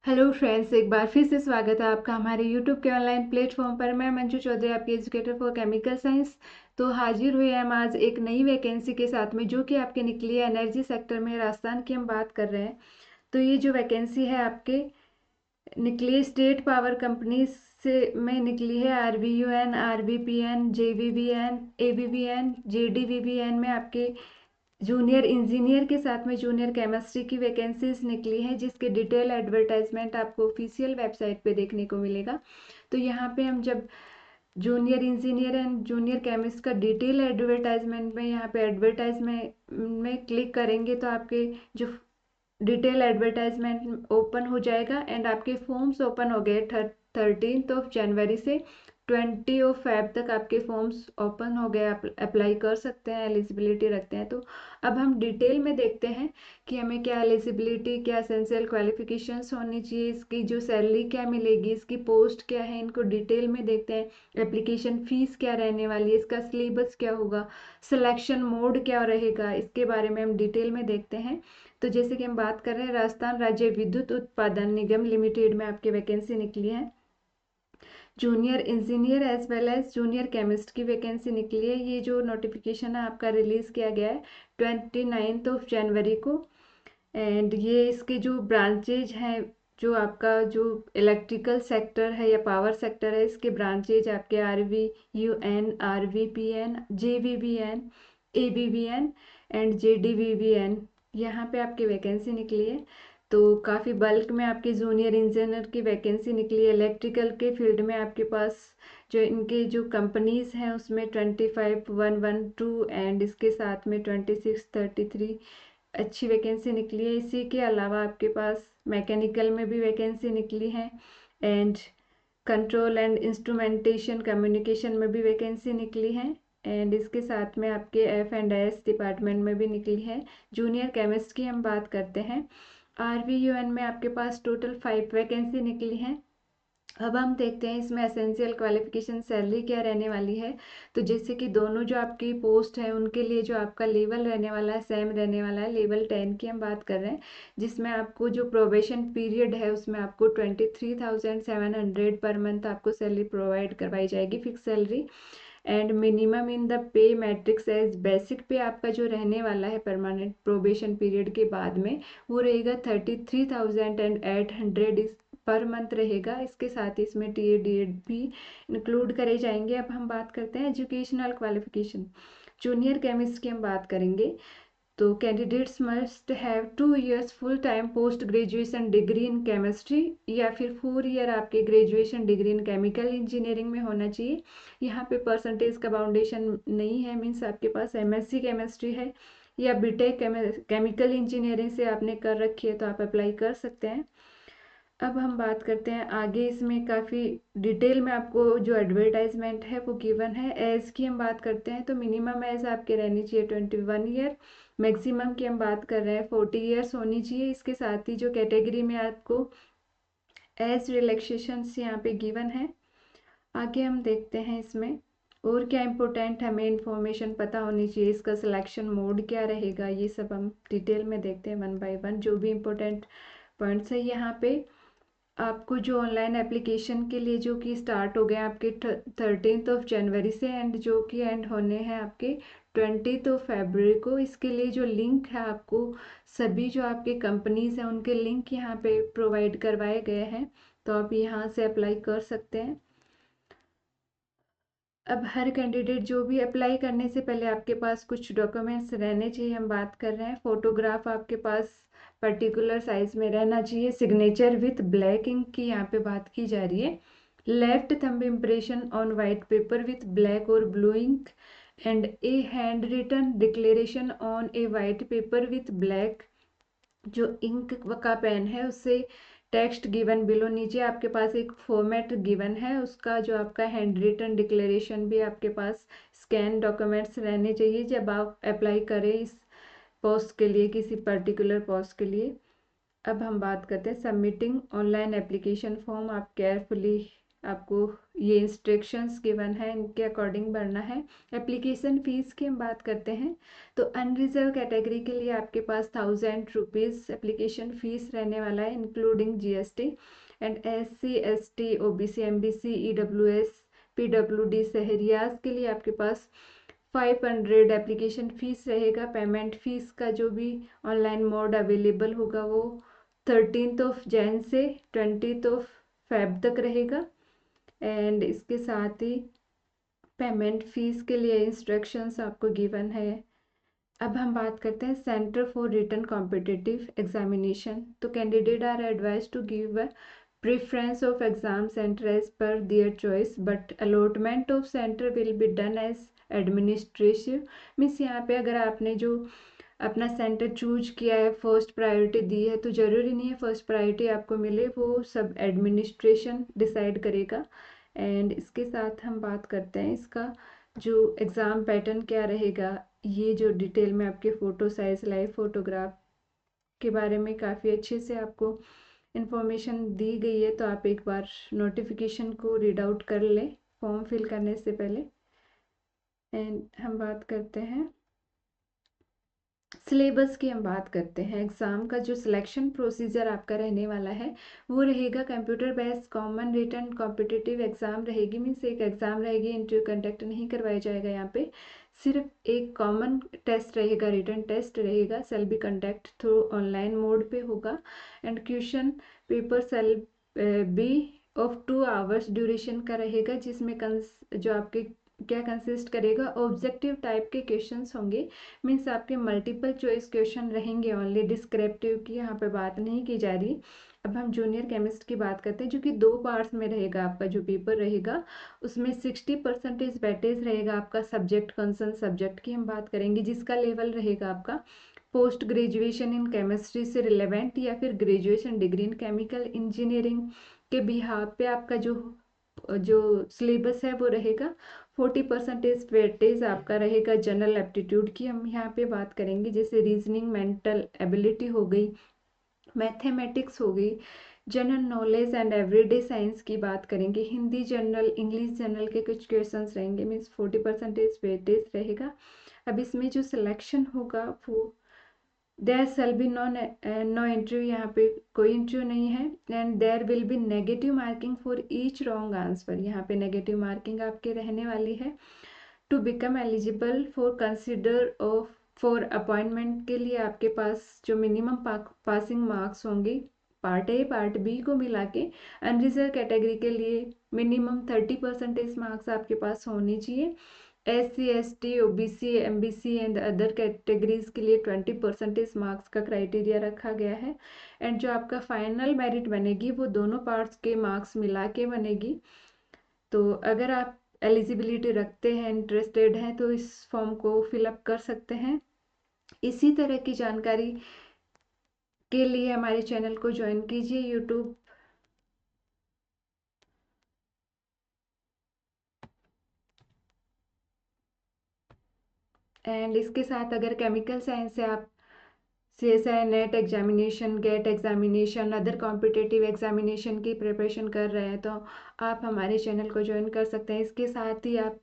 Hello friends, एक बार फिर से स्वागत है आपका हमारे यूट्यूब के ऑनलाइन प्लेटफॉर्म पर। मैं मंजू चौधरी, आपकी एजुकेटर फॉर केमिकल साइंस। तो हाजिर हुए हम आज एक नई वैकेंसी के साथ में, जो कि आपके निकली है एनर्जी सेक्टर में, राजस्थान की हम बात कर रहे हैं। तो ये जो वैकेंसी है आपके निकली स्टेट पावर कंपनी से में निकली है। RVUN, RVPN, JVVN, AVVN, JDVVN में आपके जूनियर इंजीनियर के साथ में जूनियर केमिस्ट्री की वैकेंसीज निकली हैं, जिसके डिटेल एडवर्टाइजमेंट आपको ऑफिशियल वेबसाइट पे देखने को मिलेगा। तो यहाँ पे हम जब junior engineer and junior chemist का डिटेल एडवर्टाइजमेंट में यहाँ पे एडवर्टाइजमेंट में क्लिक करेंगे तो आपके जो डिटेल एडवर्टाइजमेंट ओपन हो जाएगा एंड आपके फॉर्म्स ओपन हो गए 13 जनवरी से 20 फेब तक आपके फॉर्म्स ओपन हो गए। आप अप्लाई कर सकते हैं, एलिजिबिलिटी रखते हैं। तो अब हम डिटेल में देखते हैं कि हमें क्या एलिजिबिलिटी, क्या एसेंशियल क्वालिफिकेशंस होनी चाहिए, इसकी जो सैलरी क्या मिलेगी, इसकी पोस्ट क्या है, इनको डिटेल में देखते हैं। एप्लीकेशन फीस क्या रहने वाली है, इसका सिलेबस क्या होगा, सिलेक्शन मोड क्या रहेगा, इसके बारे में हम डिटेल में देखते हैं। तो जैसे कि हम बात कर रहे हैं, राजस्थान राज्य विद्युत उत्पादन निगम लिमिटेड में आपकी वैकेंसी निकली है। Junior engineer as well as junior chemist की वैकेंसी निकली है। ये जो नोटिफिकेशन है आपका रिलीज किया गया है 29 जनवरी को। एंड ये इसके जो ब्रांचेज हैं, जो आपका जो इलेक्ट्रिकल सेक्टर है या पावर सेक्टर है, इसके ब्रांचेज आपके RVUN, RVPN, JVVN, AVVN and JDVVN, यहाँ पे आपकी वैकेंसी निकली है। तो काफ़ी बल्क में आपकी जूनियर इंजीनियर की वैकेंसी निकली है। इलेक्ट्रिकल के फील्ड में आपके पास जो इनके जो कंपनीज हैं उसमें 25,112 एंड इसके साथ में 2633 अच्छी वैकेंसी निकली है। इसी के अलावा आपके पास मैकेनिकल में भी वैकेंसी निकली है and control and instrumentation communication में भी वैकेंसी निकली है एंड इसके साथ में आपके F&S डिपार्टमेंट में भी निकली है। जूनियर केमिस्ट की हम बात करते हैं, RVUN में आपके पास टोटल 5 वैकेंसी निकली हैं। अब हम देखते हैं इसमें एसेंशियल क्वालिफिकेशन सैलरी क्या रहने वाली है। तो जैसे कि दोनों जो आपकी पोस्ट है उनके लिए जो आपका लेवल रहने वाला है सेम रहने वाला है। लेवल 10 की हम बात कर रहे हैं, जिसमें आपको जो प्रोबेशन पीरियड है उसमें आपको 23,700 पर मंथ आपको सैलरी प्रोवाइड करवाई जाएगी, fix salary. And minimum in the pay matrix as basic pay आपका जो रहने वाला है परमानेंट प्रोबेशन पीरियड के बाद में, वो रहेगा 33,800 पर मंथ रहेगा। इसके साथ ही इसमें TAD भी इंक्लूड करे जाएंगे। अब हम बात करते हैं एजुकेशनल क्वालिफिकेशन। जूनियर केमिस्ट की हम बात करेंगे तो candidates must have 2 years full time post graduation degree in chemistry, या फिर 4 year आपके graduation degree in chemical engineering में होना चाहिए। यहाँ पे परसेंटेज का बाउंडेशन नहीं है, मीन्स आपके पास MSc केमिस्ट्री है या BTech केमिकल इंजीनियरिंग से आपने कर रखी है तो आप अप्लाई कर सकते हैं। अब हम बात करते हैं आगे, इसमें काफ़ी डिटेल में आपको जो एडवर्टाइजमेंट है वो गिवन है। एज की हम बात करते हैं तो मिनिमम एज आपके रहनी चाहिए 21 year, मैक्सिमम की हम बात कर रहे हैं 40 years होनी चाहिए। इसके साथ ही जो कैटेगरी में आपको एज रिलैक्सेशंस यहाँ पे गिवन है। आगे हम देखते हैं इसमें और क्या इम्पोर्टेंट हमें इंफॉर्मेशन पता होनी चाहिए, इसका सिलेक्शन मोड क्या रहेगा, ये सब हम डिटेल में देखते हैं 1 by 1। जो भी इम्पोर्टेंट पॉइंट्स है यहाँ पे आपको जो ऑनलाइन एप्लीकेशन के लिए जो कि स्टार्ट हो गए आपके 13 जनवरी से एंड जो कि एंड होने हैं आपके 20 फरवरी को, इसके लिए जो लिंक है आपको सभी जो आपके कंपनीज हैं उनके लिंक यहाँ पे प्रोवाइड करवाए गए हैं, तो आप यहाँ से अप्लाई कर सकते हैं। अब हर कैंडिडेट जो भी अप्लाई करने से पहले आपके पास कुछ डॉक्यूमेंट्स रहने चाहिए। हम बात कर रहे हैं फोटोग्राफ आपके पास पर्टिकुलर साइज में रहना चाहिए, सिग्नेचर विथ ब्लैक इंक की यहाँ पे बात की जा रही है, left thumb impression on white paper with black और blue ink and a hand written declaration on a white paper with black. जो इंक का पेन है उससे टेक्स्ट गिवन बिलो, नीचे आपके पास एक फॉर्मेट गिवन है उसका जो आपका हैंड रिटन डिक्लेरेशन भी आपके पास स्कैन डॉक्यूमेंट्स रहने चाहिए जब आप अप्लाई करें इस पोस्ट के लिए, किसी पर्टिकुलर पोस्ट के लिए। अब हम बात करते हैं सबमिटिंग ऑनलाइन एप्लीकेशन फॉर्म। आप केयरफुली आपको ये इंस्ट्रक्शंस गिवन है, इनके अकॉर्डिंग भरना है। एप्लीकेशन फ़ीस की हम बात करते हैं तो अनरिजर्व कैटेगरी के लिए आपके पास 1000 रुपीज़ एप्लीकेशन फ़ीस रहने वाला है, including GST। And SC ST OBC MBC EWS PWD शहरियाज के लिए आपके पास 500 एप्लीकेशन फ़ीस रहेगा। पेमेंट फ़ीस का जो भी ऑनलाइन मोड अवेलेबल होगा वो 13 जनवरी से 20 फेब तक रहेगा। एंड इसके साथ ही पेमेंट फ़ीस के लिए इंस्ट्रक्शंस आपको गिवन है। अब हम बात करते हैं centre for written competitive examination. तो candidate are advise to give a preference of exam centre as per their choice but allotment of centre will be done as administrative. Means यहाँ पे अगर आपने जो अपना सेंटर चूज किया है, first priority दी है, तो ज़रूरी नहीं है फर्स्ट प्रायोरिटी आपको मिले, वो सब एडमिनिस्ट्रेशन डिसाइड करेगा। एंड इसके साथ हम बात करते हैं इसका जो एग्ज़ाम पैटर्न क्या रहेगा। ये जो डिटेल में आपके फ़ोटो साइज लाइव फ़ोटोग्राफ के बारे में काफ़ी अच्छे से आपको इन्फॉर्मेशन दी गई है, तो आप एक बार नोटिफिकेशन को रीड आउट कर लें फॉर्म फिल करने से पहले। एंड हम बात करते हैं सिलेबस की। हम बात करते हैं एग्ज़ाम का जो सिलेक्शन प्रोसीजर आपका रहने वाला है वो रहेगा computer based common written competitive exam रहेगी। मीन्स एक एग्ज़ाम रहेगी, इंटरव्यू कंडक्ट नहीं करवाया जाएगा यहाँ पे, सिर्फ एक कॉमन टेस्ट रहेगा, रिटन टेस्ट रहेगा, shall be conduct through online mode पे होगा। And question paper shall be of 2 hours duration का रहेगा, जिसमें जो आपके क्या कंसिस्ट करेगा, ऑब्जेक्टिव टाइप के क्वेश्चंस होंगे। मीन्स आपके मल्टीपल चॉइस क्वेश्चन रहेंगे ओनली, डिस्क्रिप्टिव की यहाँ पे बात नहीं की जा रही। अब हम जूनियर केमिस्ट की बात करते हैं, जो कि 2 पार्ट्स में रहेगा। आपका जो पेपर रहेगा उसमें 60% वेटेज रहेगा आपका सब्जेक्ट कंसर्न सब्जेक्ट की हम बात करेंगे, जिसका लेवल रहेगा आपका पोस्ट ग्रेजुएशन इन केमिस्ट्री से रिलेवेंट या फिर graduation degree in chemical engineering के बिहाफ पे आपका जो सिलेबस है वो रहेगा। 40% वेटेज आपका रहेगा जनरल एप्टीट्यूड की हम यहाँ पे बात करेंगे, जैसे रीजनिंग, मेंटल एबिलिटी हो गई, मैथमेटिक्स हो गई, general knowledge and everyday science की बात करेंगे, हिंदी जनरल, इंग्लिश जनरल के कुछ क्वेश्चंस रहेंगे। मीन्स 40% वेटेज रहेगा। अब इसमें जो सिलेक्शन होगा वो there shall be no interview, यहाँ पे कोई इंटरव्यू नहीं है। And there will be negative marking for each wrong answer, यहाँ पे नेगेटिव मार्किंग आपके रहने वाली है। To become eligible for consider of for appointment के लिए आपके पास जो मिनिमम पासिंग मार्क्स होंगे पार्ट ए पार्ट बी को मिला के, अनरिजर्व कैटेगरी के लिए मिनिमम 30% मार्क्स आपके पास होने चाहिए। SC ST OBC MBC and other categories के लिए 20% मार्क्स का क्राइटेरिया रखा गया है। एंड जो आपका फाइनल मेरिट बनेगी वो दोनों पार्ट्स के मार्क्स मिला के बनेगी। तो अगर आप एलिजिबिलिटी रखते हैं, इंटरेस्टेड हैं, तो इस फॉर्म को फिलअप कर सकते हैं। इसी तरह की जानकारी के लिए हमारे चैनल को ज्वाइन कीजिए यूट्यूब। एंड इसके साथ अगर केमिकल साइंस से आप CSI NET examination, GATE examination, other competitive examination की प्रिपरेशन कर रहे हैं तो आप हमारे चैनल को ज्वाइन कर सकते हैं। इसके साथ ही आप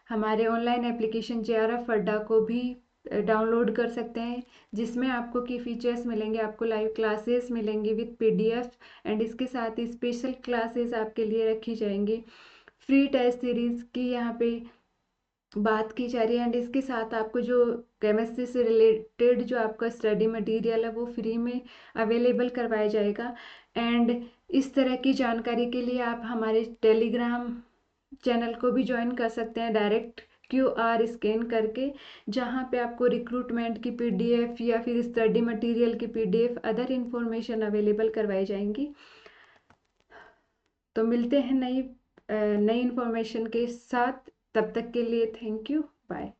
हमारे ऑनलाइन एप्लीकेशन JRF अड्डा को भी डाउनलोड कर सकते हैं, जिसमें आपको की फीचर्स मिलेंगे, आपको लाइव क्लासेस मिलेंगी विद PDF। एंड इसके साथ ही स्पेशल क्लासेस आपके लिए रखी जाएंगी, फ्री टेस्ट सीरीज की यहाँ पे बात की जा रही है। एंड इसके साथ आपको जो केमिस्ट्री से रिलेटेड जो आपका स्टडी मटेरियल है वो फ्री में अवेलेबल करवाया जाएगा। एंड इस तरह की जानकारी के लिए आप हमारे टेलीग्राम चैनल को भी ज्वाइन कर सकते हैं, डायरेक्ट QR स्कैन करके, जहाँ पे आपको रिक्रूटमेंट की PDF या फिर स्टडी मटेरियल की PDF अदर इंफॉर्मेशन अवेलेबल करवाई जाएंगी। तो मिलते हैं नई इंफॉर्मेशन के साथ, तब तक के लिए थैंक यू, बाय।